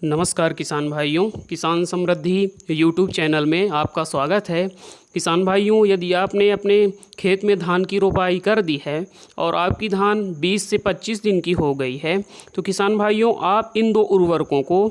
नमस्कार किसान भाइयों, किसान समृद्धि यूट्यूब चैनल में आपका स्वागत है। किसान भाइयों, यदि आपने अपने खेत में धान की रोपाई कर दी है और आपकी धान 20 से 25 दिन की हो गई है, तो किसान भाइयों आप इन दो उर्वरकों को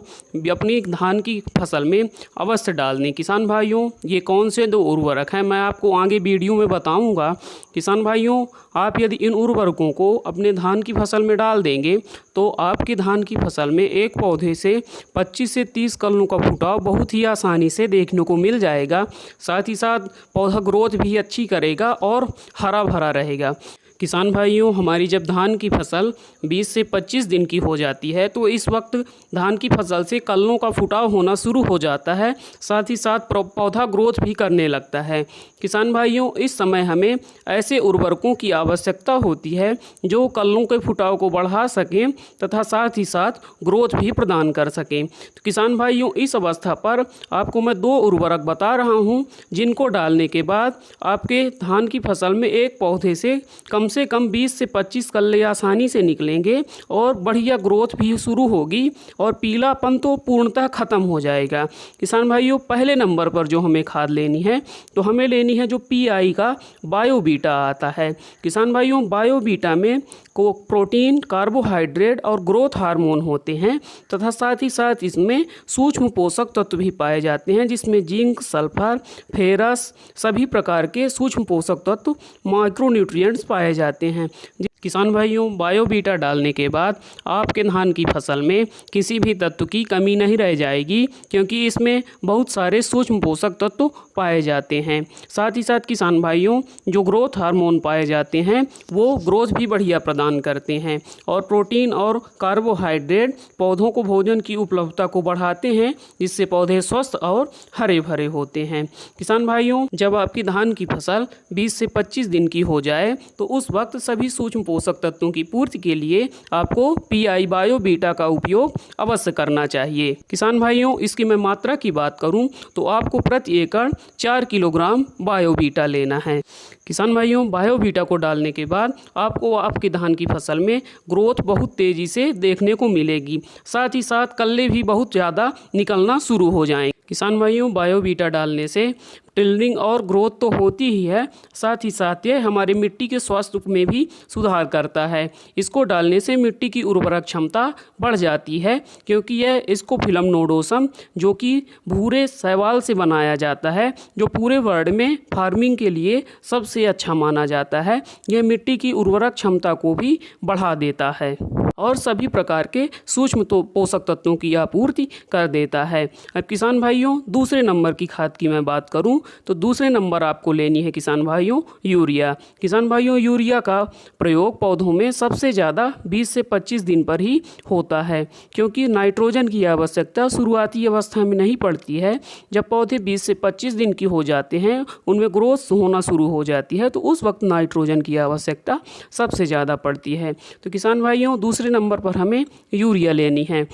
अपनी धान की फसल में अवश्य डाल दें। किसान भाइयों, ये कौन से दो उर्वरक हैं मैं आपको आगे वीडियो में बताऊंगा। किसान भाइयों, आप यदि इन उर्वरकों को अपने धान की फसल में डाल देंगे तो आपकी धान की फसल में एक पौधे से 25 से 30 कलनों का फुटाव बहुत ही आसानी से देखने को मिल जाएगा। साथ ही साथ पौधा ग्रोथ भी अच्छी करेगा और हरा भरा रहेगा। किसान भाइयों, हमारी जब धान की फसल 20 से 25 दिन की हो जाती है तो इस वक्त धान की फसल से कलनों का फुटाव होना शुरू हो जाता है। साथ ही साथ पौधा ग्रोथ भी करने लगता है। किसान भाइयों, इस समय हमें ऐसे उर्वरकों की आवश्यकता होती है जो कलनों के फुटाव को बढ़ा सकें तथा साथ ही साथ ग्रोथ भी प्रदान कर सकें। तो किसान भाइयों, इस अवस्था पर आपको मैं दो उर्वरक बता रहा हूं जिनको डालने के बाद आपके धान की फसल में एक पौधे से कम 20 से 25 कल्ले आसानी से निकलेंगे और बढ़िया ग्रोथ भी शुरू होगी और पीलापन तो पूर्णतः ख़त्म हो जाएगा। किसान भाइयों, पहले नंबर पर जो हमें खाद लेनी है तो हमें लेनी है जो PI का बायोबीटा आता है। किसान भाइयों, बायोबीटा में प्रोटीन, कार्बोहाइड्रेट और ग्रोथ हार्मोन होते हैं तथा साथ ही साथ इसमें सूक्ष्म पोषक तत्व भी पाए जाते हैं जिसमें जिंक, सल्फर, फेरस सभी प्रकार के सूक्ष्म पोषक तत्व, माइक्रोन्यूट्रिएंट्स पाए जाते हैं। किसान भाइयों, बायोबीटा डालने के बाद आपके धान की फसल में किसी भी तत्व की कमी नहीं रह जाएगी क्योंकि इसमें बहुत सारे सूक्ष्म पोषक तत्व पाए जाते हैं। साथ ही साथ किसान भाइयों, जो ग्रोथ हार्मोन पाए जाते हैं वो ग्रोथ भी बढ़िया प्रदान करते हैं और प्रोटीन और कार्बोहाइड्रेट पौधों को भोजन की उपलब्धता को बढ़ाते हैं जिससे पौधे स्वस्थ और हरे भरे होते हैं। किसान भाइयों, जब आपकी धान की फसल 20 से 25 दिन की हो जाए तो उस वक्त सभी सूक्ष्म पोषक तत्वों की पूर्ति के लिए आपको PI बायोबीटा का उपयोग अवश्य करना चाहिए। किसान भाइयों, इसकी मैं मात्रा की बात करूं तो आपको प्रति एकड़ 4 किलोग्राम बायोबीटा लेना है। किसान भाइयों, बायोबीटा को डालने के बाद आपको आपकी धान की फसल में ग्रोथ बहुत तेज़ी से देखने को मिलेगी। साथ ही साथ कल्ले भी बहुत ज़्यादा निकलना शुरू हो जाएंगे। किसान भाइयों, बायोबीटा डालने से टिल्डिंग और ग्रोथ तो होती ही है, साथ ही साथ ये हमारे मिट्टी के स्वास्थ्य में भी सुधार करता है। इसको डालने से मिट्टी की उर्वरक क्षमता बढ़ जाती है क्योंकि यह इसको फिलम नोडोसम जो कि भूरे शैवाल से बनाया जाता है, जो पूरे वर्ल्ड में फार्मिंग के लिए सबसे अच्छा माना जाता है। यह मिट्टी की उर्वरक क्षमता को भी बढ़ा देता है और सभी प्रकार के सूक्ष्म पोषक तत्वों की आपूर्ति कर देता है। अब किसान भाइयों, दूसरे नंबर की खाद की मैं बात करूं तो दूसरे नंबर आपको लेनी है किसान भाइयों यूरिया। किसान भाइयों, यूरिया का प्रयोग पौधों में सबसे ज़्यादा 20 से 25 दिन पर ही होता है क्योंकि नाइट्रोजन की आवश्यकता शुरुआती अवस्था में नहीं पड़ती है। जब पौधे 20 से 25 दिन की हो जाते हैं, उनमें ग्रोथ होना शुरू हो जाती है तो उस वक्त नाइट्रोजन की आवश्यकता सबसे ज़्यादा पड़ती है। तो किसान भाइयों, दूसरे नंबर पर हमें यूरिया लेनी है।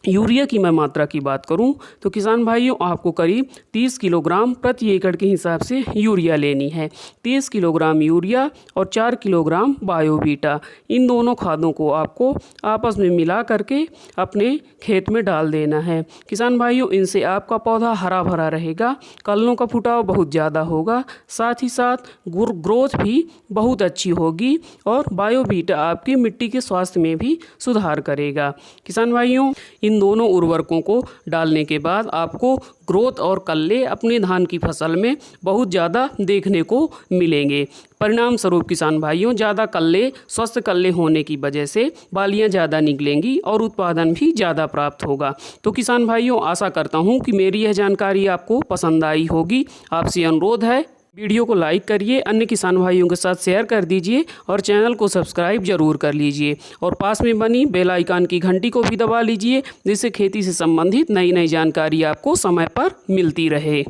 यूरिया की मैं मात्रा की बात करूं तो किसान भाइयों आपको करीब 30 किलोग्राम प्रति एकड़ के हिसाब से यूरिया लेनी है। 30 किलोग्राम यूरिया और 4 किलोग्राम बायोबीटा, इन दोनों खादों को आपको आपस में मिला करके अपने खेत में डाल देना है। किसान भाइयों, इनसे आपका पौधा हरा भरा रहेगा, कलनों का फुटाव बहुत ज़्यादा होगा, साथ ही साथ ग्रोथ भी बहुत अच्छी होगी और बायोबीटा आपकी मिट्टी के स्वास्थ्य में भी सुधार करेगा। किसान भाइयों, इन दोनों उर्वरकों को डालने के बाद आपको ग्रोथ और कल्ले अपने धान की फसल में बहुत ज़्यादा देखने को मिलेंगे। परिणाम स्वरूप किसान भाइयों, ज़्यादा कल्ले, स्वस्थ कल्ले होने की वजह से बालियां ज़्यादा निकलेंगी और उत्पादन भी ज़्यादा प्राप्त होगा। तो किसान भाइयों, आशा करता हूं कि मेरी यह जानकारी आपको पसंद आई होगी। आपसे अनुरोध है, वीडियो को लाइक करिए, अन्य किसान भाइयों के साथ शेयर कर दीजिए और चैनल को सब्सक्राइब जरूर कर लीजिए और पास में बनी बेल आइकन की घंटी को भी दबा लीजिए जिससे खेती से संबंधित नई नई जानकारी आपको समय पर मिलती रहे।